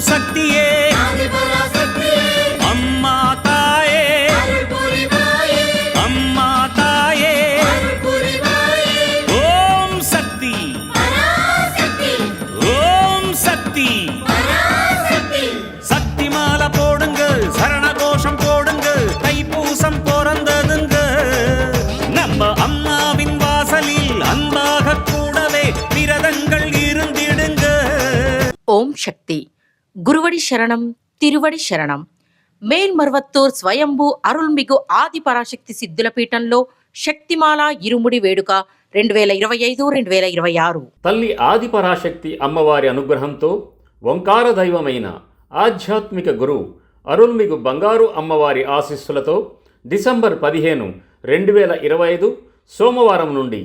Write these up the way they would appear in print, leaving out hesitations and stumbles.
சக்தியே அம்மா தாயே அம்மா தாயே ஓம் சக்தி ஓம் சக்தி சக்தி மாலை போடுங்க சரண கோஷம் போடுங்க தைப்பூசம் பிறந்ததுங்க நம்ம அம்மாவின் வாசலில் அன்பாக கூடவே விரதங்கள் இருந்திடுங்க. ஓம் சக்தி. குருவடி சரணம், తిరువడి శరణం. మేల్మర్వత్తూర్ స్వయంభూ అరుల్మిగు ఆది పరాశక్తి సిద్ధుల పీఠంలో శక్తిమాల ఇరుముడి వేడుక 2025-2026. తల్లి ఆది పరాశక్తి అమ్మవారి అనుగ్రహంతో ఓంకార దైవమైన ఆధ్యాత్మిక గురు అరుల్మిగు బంగారు అమ్మవారి ఆశీస్సులతో డిసెంబర్ 15, 2025 సోమవారం నుండి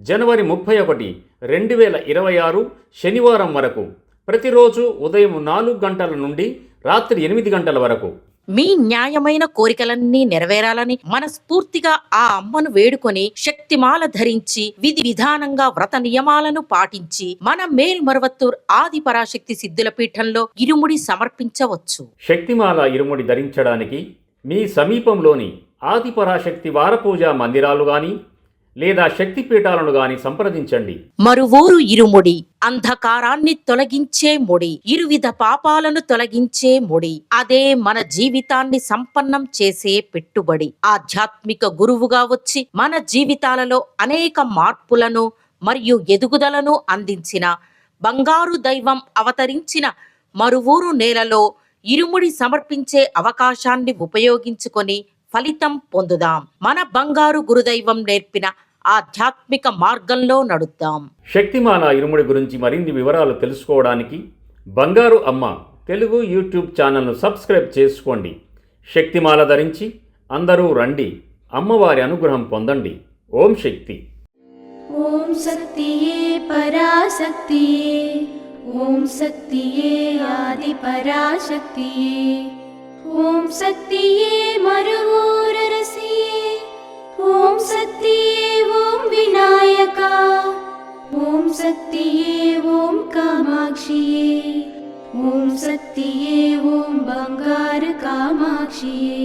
జనవరి 31, 2026 శనివారం వరకు ప్రతిరోజు ఉదయం 4 గంటల నుండి రాత్రి 8 గంటల వరకు మీ న్యాయమైన కోరికలన్నీ నెరవేరాలని మనస్ఫూర్తిగా ఆ అమ్మను వేడుకొని శక్తిమాల ధరించి విధి విధానంగా వ్రత నియమాలను పాటించి మన మేల్మర్వత్తూర్ ఆది పరాశక్తి సిద్ధుల పీఠంలో ఇరుముడి సమర్పించవచ్చు. శక్తిమాల ఇరుముడి ధరించడానికి మీ సమీపంలోని ఆది పరాశక్తి వారపూజా మందిరాలు గాని లేదా శక్తిపీఠాలను గాని సంప్రదించండి. మరువూరు ఇరుముడి అంధకారాన్ని తొలగించే ముడి, ఇరువిధ పాపాలను తొలగించే ముడి, అదే మన జీవితాన్ని సంపన్నం చేసే పెట్టుబడి. ఆధ్యాత్మిక గురువుగా వచ్చి మన జీవితాలలో అనేక మార్పులను మరియు ఎదుగుదలను అందించిన బంగారు దైవం అవతరించిన మరువూరు నేలలో ఇరుముడి సమర్పించే అవకాశాన్ని ఉపయోగించుకొని ఫలితం పొందుదాం. మన బంగారు గురుదైవం నేర్పిన ఆధ్యాత్మిక మార్గంలో నడుద్దాం. శక్తిమాల ఇరుముడి గురించి మరిన్ని వివరాలు తెలుసుకోవడానికి బంగారు అమ్మ తెలుగు యూట్యూబ్ ఛానల్ను సబ్స్క్రైబ్ చేసుకోండి. శక్తిమాల ధరించి అందరూ రండి, అమ్మవారి అనుగ్రహం పొందండి. ఓం శక్తి. ఓం శక్తియే పరాశక్తియే, ఓం శక్తియే ఆది పరాశక్తియే, ఓం శక్తియే మరువూరరసియే, ఓం శక్తియే ఓం వినాయక, ఓం శక్తియే ఓం కామాక్షియే, ఓం శక్తియే ఓం బంగారు కామాక్షియే.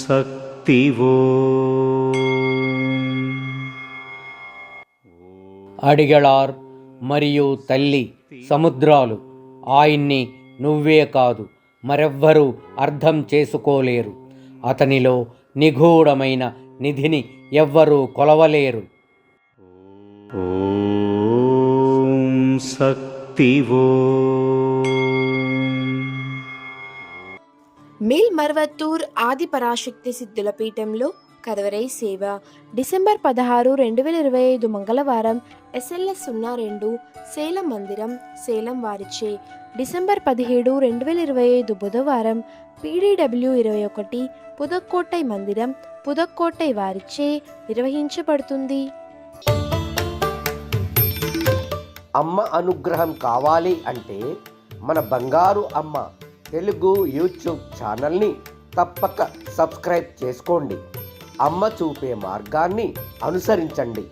శక్తివో అడిగళార్ మరియు తల్లి సముద్రాలు ఆయన్ని నువ్వే కాదు మరెవ్వరూ అర్థం చేసుకోలేరు. అతనిలో నిగూఢమైన నిధిని ఎవ్వరూ కొలవలేరు. ఓం శక్తివో. మేల్మర్వత్తూర్ ఆది పరాశక్తి సిద్ధుల పీఠంలో కరవరై సేవ డిసెంబర్ 16, 2025 మంగళవారం SLS 02 సేలం మందిరం సేలం వారిచే, డిసెంబర్ 17, 2025 బుధవారం PDW 21 పుదక్కోట్టై మందిరం పుదక్కోట్టై వారిచే నిర్వహించబడుతుంది. అమ్మ అనుగ్రహం కావాలి అంటే మన బంగారు అమ్మ తెలుగు యూట్యూబ్ ఛానల్ని తప్పక సబ్స్క్రైబ్ చేసుకోండి. అమ్మ చూపే మార్గాన్ని అనుసరించండి.